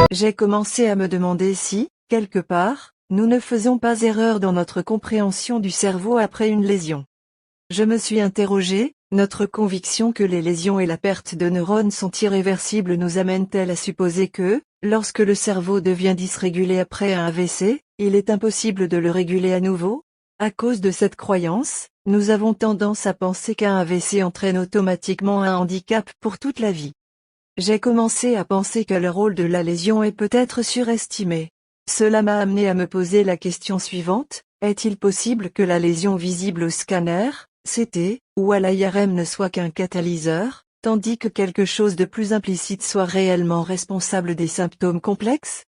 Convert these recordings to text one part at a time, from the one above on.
J'ai commencé à me demander si, quelque part, nous ne faisons pas erreur dans notre compréhension du cerveau après une lésion. Je me suis interrogé, notre conviction que les lésions et la perte de neurones sont irréversibles nous amène-t-elle à supposer que, lorsque le cerveau devient dysrégulé après un AVC, il est impossible de le réguler à nouveau? À cause de cette croyance, nous avons tendance à penser qu'un AVC entraîne automatiquement un handicap pour toute la vie. J'ai commencé à penser que le rôle de la lésion est peut-être surestimé. Cela m'a amené à me poser la question suivante, est-il possible que la lésion visible au scanner, CT, ou à l'IRM ne soit qu'un catalyseur, tandis que quelque chose de plus implicite soit réellement responsable des symptômes complexes?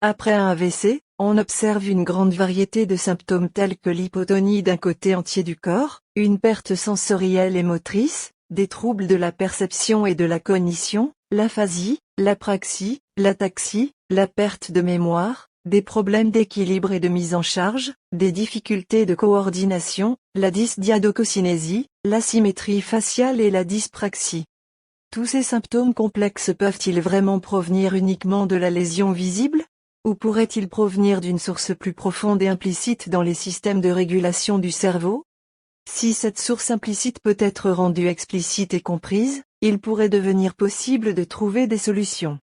Après un AVC, on observe une grande variété de symptômes tels que l'hypotonie d'un côté entier du corps, une perte sensorielle et motrice, des troubles de la perception et de la cognition, l'aphasie, l'apraxie, l'ataxie, la perte de mémoire, des problèmes d'équilibre et de mise en charge, des difficultés de coordination, la dysdiadococinésie, l'asymétrie faciale et la dyspraxie. Tous ces symptômes complexes peuvent-ils vraiment provenir uniquement de la lésion visible? Ou pourraient-ils provenir d'une source plus profonde et implicite dans les systèmes de régulation du cerveau? Si cette source implicite peut être rendue explicite et comprise, il pourrait devenir possible de trouver des solutions.